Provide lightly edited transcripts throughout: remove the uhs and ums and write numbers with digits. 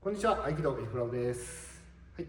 こんにちは、合気道フラウです。はい。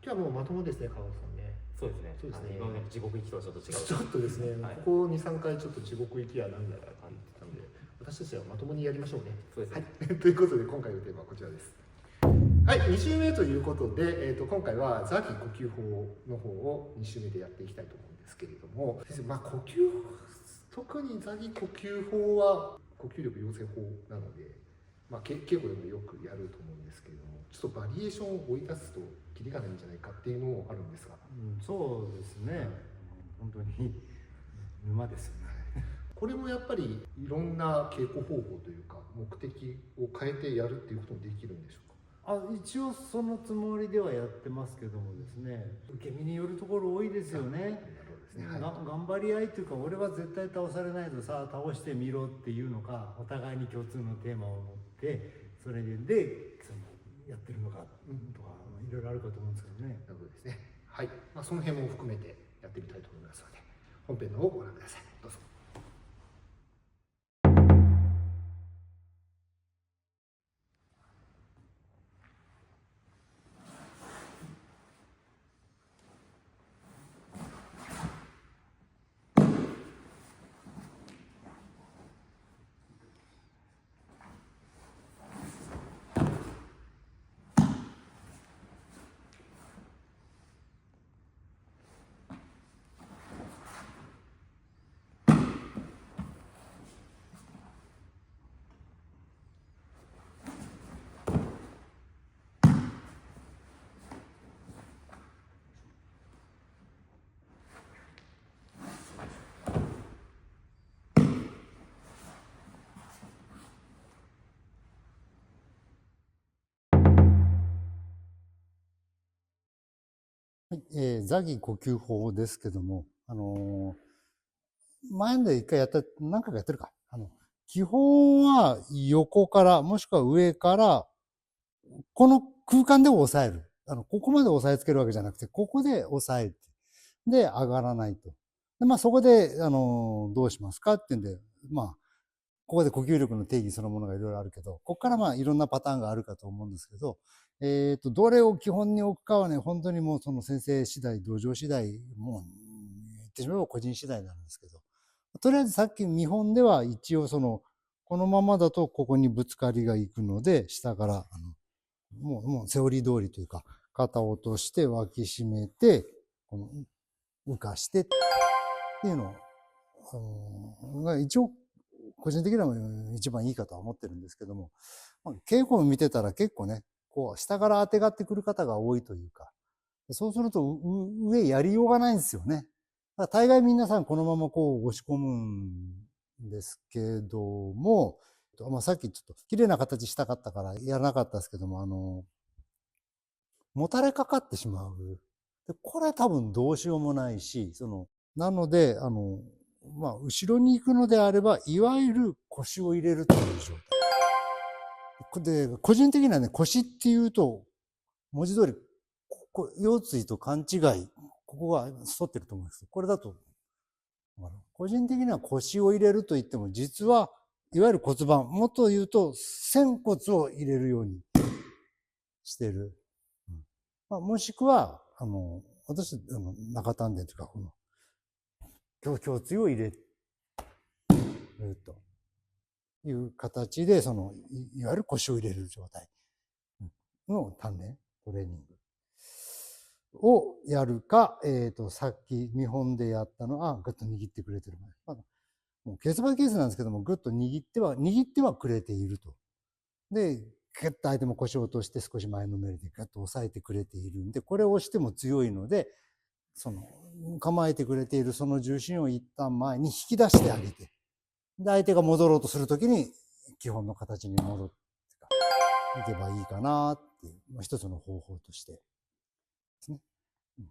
今日はもうまともですね、川本さんね。そうですね。そうですね。今までの地獄行きとはちょっと違う。ちょっとですね、はい、ここ2、3回ちょっと地獄行きやなんだらって言ってたので、私たちはまともにやりましょうね。そうですね。はい。ということで、今回のテーマはこちらです。はい、2週目ということで、今回はザギ呼吸法の方を2週目でやっていきたいと思うんですけれども、先生、呼吸法、特にザギ呼吸法は呼吸力養成法なので、稽古でもよくやると思うんですけれども、ちょっとバリエーションを追い出すとキリがないんじゃないかっていうのもあるんですが、そうですね、本当に沼ですよね。これもやっぱりいろんな稽古方法というか目的を変えてやるっていうこともできるんでしょうか。一応そのつもりではやってますけどもですね、受け身によるところ多いですよね。頑張り合いというか、俺は絶対倒されないぞ、さあ倒してみろっていうのか、お互いに共通のテーマを持ってそれでそのやってるのかとか、いろいろあるかと思うんですけどね。なるほどですね。はい、その辺も含めてやってみたいと思いますので、本編の方をご覧ください。どうぞ。ザギ呼吸法ですけども、前で一回何回かやってるか。基本は横から、もしくは上から、この空間で押さえる。ここまで押さえつけるわけじゃなくて、ここで押さえて、で、上がらないと。で、そこで、どうしますかっていうんで、ここで呼吸力の定義そのものがいろいろあるけど、ここからいろんなパターンがあるかと思うんですけど、どれを基本に置くかはね、本当にもうその先生次第、道場次第、もう言ってしまえば個人次第なんですけど、とりあえずさっき見本では一応このままだとここにぶつかりがいくので、下から、もうセオリー通りというか、肩を落として脇締めて、浮かしてっていうのが一応個人的には一番いいかとは思ってるんですけども、稽古を見てたら結構ね、こう下から当てがってくる方が多いというか、そうすると上やりようがないんですよね。だから大概皆さんこのままこう押し込むんですけども、さっきちょっと綺麗な形したかったからやらなかったですけども、もたれかかってしまう。でこれ多分どうしようもないし、なので、後ろに行くのであれば、いわゆる腰を入れるという状態。で、個人的にはね、腰っていうと、文字通り、腰椎と勘違い、ここが反ってると思うんですけど、これだと、個人的には腰を入れると言っても、実は、いわゆる骨盤、もっと言うと、仙骨を入れるようにしてる。もしくは、私、中丹田というか、胸椎を入れるという形で、いわゆる腰を入れる状態の丹田トレーニングをやるか、さっき見本でやったのは、ぐっと握ってくれてる。もうケースバイケースなんですけども、ぐっと握ってはくれていると。で、ぐっと相手も腰を落として少し前のめりでぐっと押さえてくれているんで、これを押しても強いので、構えてくれているその重心を一旦前に引き出してあげて、で、相手が戻ろうとするときに、基本の形に戻っていけばいいかなっていう、一つの方法としてですね。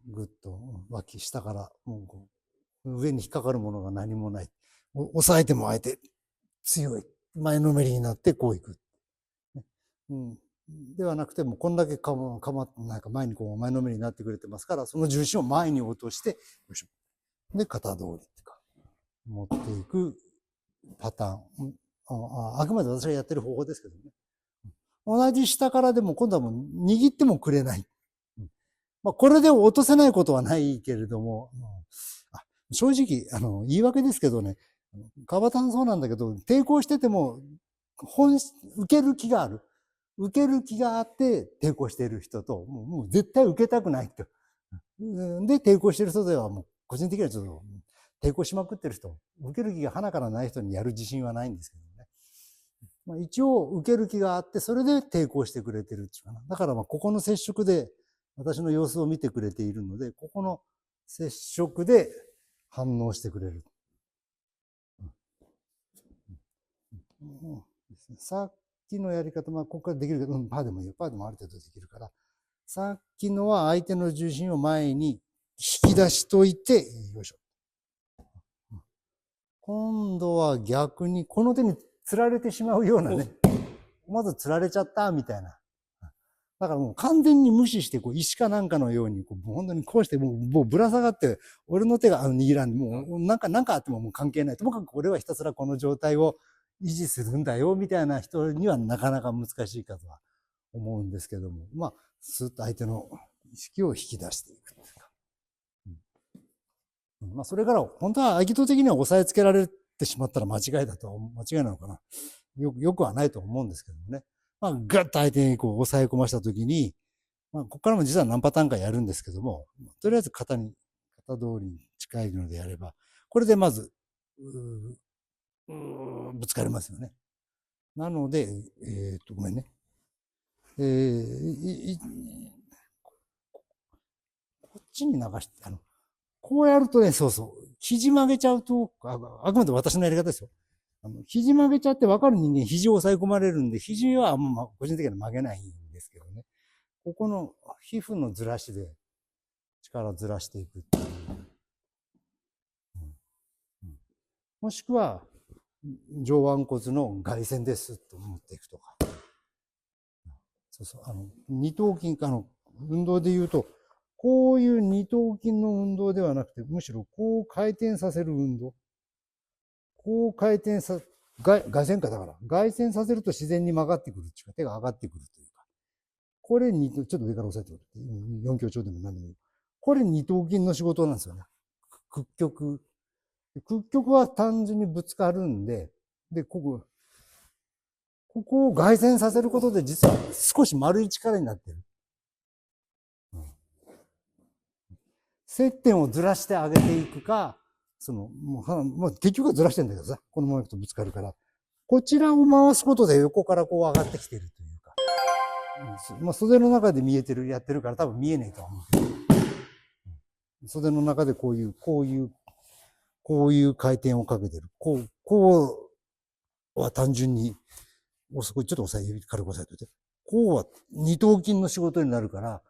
ぐっと脇下から、もう上に引っかかるものが何もない。押さえても相手強い。前のめりになってこういく。ではなくても、こんだけなんか前に前のめりになってくれてますから、その重心を前に落として、よいしょ。で、肩通りっていうか、持っていくパターン。あくまで私がやってる方法ですけどね。同じ下からでも今度はもう握ってもくれない。まあ、これで落とせないことはないけれども、正直、言い訳ですけどね、川端さんそうなんだけど、抵抗してても、受ける気がある。受ける気があって抵抗している人と、もう絶対受けたくない人。で、抵抗している人ではもう、個人的にはちょっと、抵抗しまくってる人、受ける気が鼻からない人にやる自信はないんですけどね。まあ、一応、受ける気があって、それで抵抗してくれてるっていうかな。だからまあ、ここの接触で、私の様子を見てくれているので、ここの接触で反応してくれる。さっきのやり方、まあ、ここからできるけど、パーでもいいよ。パーでもある程度できるから。さっきのは相手の重心を前に引き出しといて、よいしょ。今度は逆に、この手に釣られてしまうようなね。まず釣られちゃった、みたいな。だからもう完全に無視して、こう石かなんかのように、こう本当にこうして、もうぶら下がって、俺の手が握らんで、もうなんかあってももう関係ない。ともかく俺はひたすらこの状態を維持するんだよ、みたいな人にはなかなか難しいかとは思うんですけども、まあ、スーッと相手の意識を引き出していくというか。まあ、それから、本当はアギト的には押さえつけられてしまったら間違いだと、間違いなのかな。よくはないと思うんですけどもね。まあ、ガッと相手にこう押さえ込ましたときに、まあ、ここからも実は何パターンかやるんですけども、とりあえず型通りに近いのでやれば、これでまず、ぶつかりますよね。なので、ごめんね。こっちに流して、こうやるとね、そうそう、肘曲げちゃうと、あくまで私のやり方ですよ。肘曲げちゃって分かる人間、肘を押さえ込まれるんで、肘はあんま個人的には曲げないんですけどね。ここの皮膚のずらしで力をずらしていくっていう。もしくは、上腕骨の外旋ですと持っていくとか。そうそう。二頭筋か運動で言うと、こういう二頭筋の運動ではなくて、むしろこう回転させる運動。こう回転外旋かだから、外旋させると自然に曲がってくるっていうか、手が上がってくるというか。これちょっと上から押さえてくる。四強調でも何でもいい。これ二頭筋の仕事なんですよね。屈曲。屈曲は単純にぶつかるんで、で、ここを外旋させることで実は少し丸い力になってる。接点をずらしてあげていくか、もう結局はずらしてんだけどさ、このままいくとぶつかるから、こちらを回すことで横からこう上がってきてるというか、まあ袖の中でやってるから多分見えねえと思う。袖の中でこういう回転をかけてる。こうは単純に、ちょっと軽く押さえといて。こうは二頭筋の仕事になるか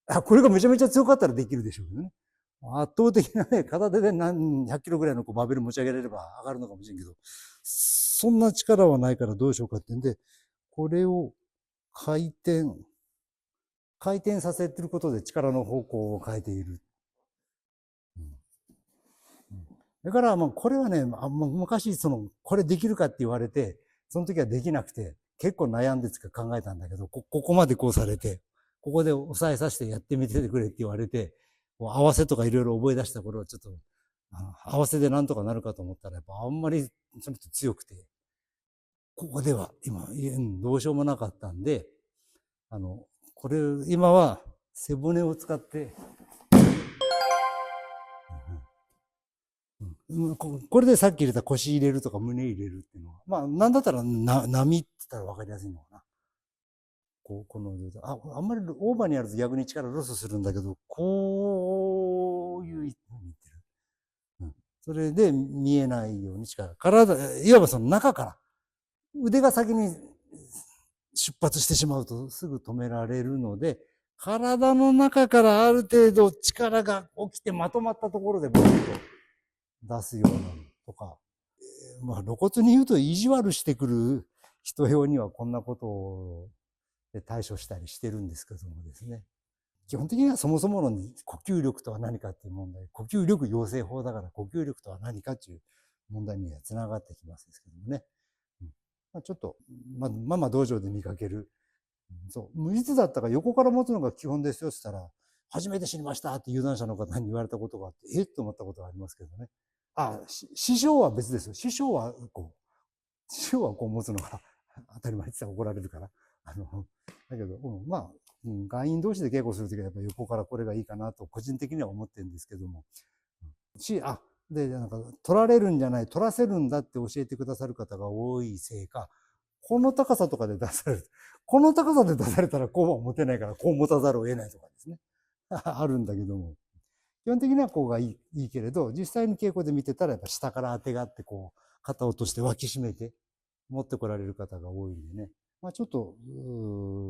ら、これがめちゃめちゃ強かったらできるでしょうけどね。圧倒的なね、片手で何100キロぐらいのバーベル持ち上げられれば上がるのかもしれんけど、そんな力はないからどうしようかってんで、これを回転させてることで力の方向を変えている。だから、まあ、これはね、昔、これできるかって言われて、その時はできなくて、結構悩んで考えたんだけど、ここまでこうされて、ここで押さえさせてやってみてくれって言われて、合わせとかいろいろ覚え出した頃はちょっと、合わせでなんとかなるかと思ったら、やっぱあんまりその人強くて、ここでは今、どうしようもなかったんで、これ、今は背骨を使って、これでさっき入れた腰入れるとか胸入れるっていうのは、まあ、なんだったら波って言ったら分かりやすいのかな。このあんまりオーバーにやると逆に力ロスするんだけど、こういうふうに言ってる。それで見えないようにいわばその中から、腕が先に出発してしまうとすぐ止められるので、体の中からある程度力が起きてまとまったところでボンと出すようなのとか、まあ露骨に言うと意地悪してくる人用にはこんなことを対処したりしてるんですけどもですね。基本的にはそもそもの呼吸力とは何かっていう問題、呼吸力養成法だから呼吸力とは何かっていう問題にはつながってきますですけどもね。ちょっと、まあ道場で見かけるそう。いつだったか横から持つのが基本ですよって言ったら、初めて知りましたって有段者の方に言われたことがあって、と思ったことがありますけどね。師匠は別ですよ。師匠はこう持つのが当たり前って言ったら怒られるから。だけど、会員同士で稽古するときはやっぱり横からこれがいいかなと個人的には思ってるんですけども。なんか取られるんじゃない、取らせるんだって教えてくださる方が多いせいか、この高さとかで出される。この高さで出されたらこうは持てないからこう持たざるを得ないとかですね。あるんだけども。基本的にはこうがいいけれど、実際に稽古で見てたらやっぱ下から当てがあってこう、肩を落として脇締めて持ってこられる方が多いんでね。ちょっと、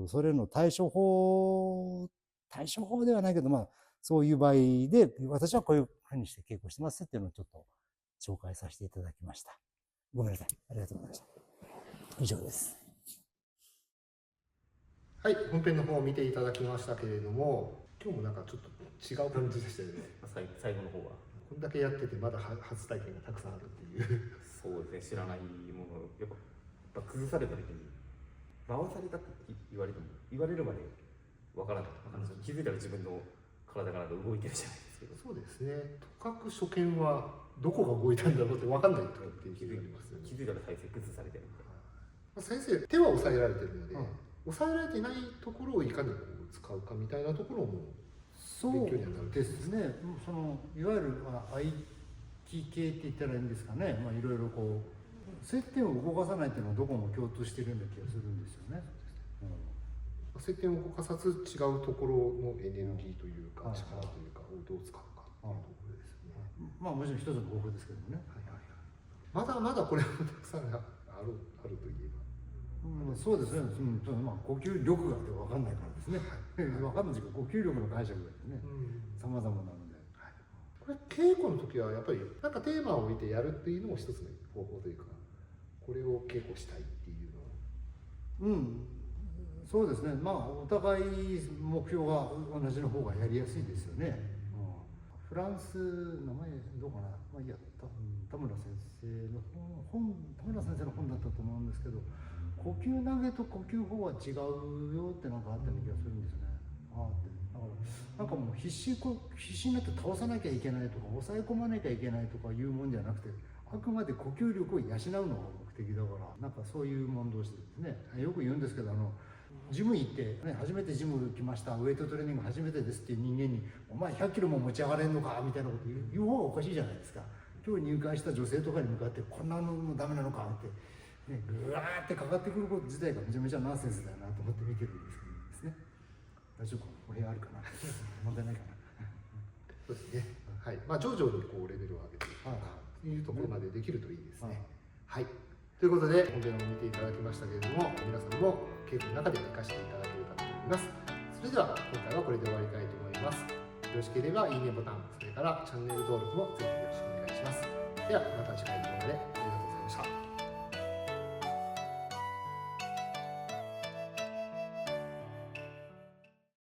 それの対処法ではないけど、そういう場合で、私はこういうふうにして稽古してますっていうのをちょっと紹介させていただきました。ごめんなさい。ありがとうございました。以上です。はい、本編の方を見ていただきましたけれども、今日もなんかちょっと違う感じでしたよね。最後の方は。こんだけやっててまだ初体験がたくさんあるっていう。そうですね、知らないものをやっぱ崩された時に回されたって言われるまでわからない。気づいたら自分の体が動いてるじゃないですけど。そうですね。とかく初見はどこが動いたんだろうって分かんないとっていう気づいてますよね。気づいたら体勢崩されてるみたいな。先生、手は押さえられてるので、押さえられてないところをいかにこう使うかみたいなところもそうですね。いわゆる合気系って言ったらいいんですかね。いろいろこう接点を動かさないっていうのはどこも共通してるような気がするんですよね。接点を動かさず違うところのエネルギーというか力というかをどう使うかっていうところですよね。もちろん一つの方法ですけどもね。まだまだこれもたくさんあるといえば。そうですね。呼吸力がって分かんないからですね。分かんないですけど呼吸力の解釈がですね、様々なので。これ稽古の時はやっぱりなんかテーマを置いてやるっていうのも一つの方法というか、これを稽古したいっていうのを。そうですね。お互い目標が同じの方がやりやすいですよね。フランス、名前どうかな、田村先生の本だったと思うんですけど、呼吸投げと呼吸法は違うよってなんかあったような気がするんですよね。だからなんかもう必死になって倒さなきゃいけないとか抑え込まなきゃいけないとかいうもんじゃなくて、あくまで呼吸力を養うのが目的だから、なんかそういうもん同士でですね。よく言うんですけど、ジム行って、初めてジム来ました、ウェイトトレーニング初めてですっていう人間に「お前100キロも持ち上がれんのか」みたいなこと言う方がおかしいじゃないですか。今日入会した女性とかに向かって「こんなのもダメなのか」ってぐわーってかかってくること自体がめちゃめちゃナンセンスだよなと思って見てるんですけどですね。大丈夫かな、お部屋あるかな問題ないかな。そうですね。はい。徐々にこうレベルを上げていくとかいうところまでできるといいですね。はい。ということで本編を見ていただきましたけれども、皆さんも稽古の中で活かしていただければと思います。それでは今回はこれで終わりたいと思います。よろしければいいねボタン、それからチャンネル登録もぜひよろしくお願いします。ではまた次回の動画で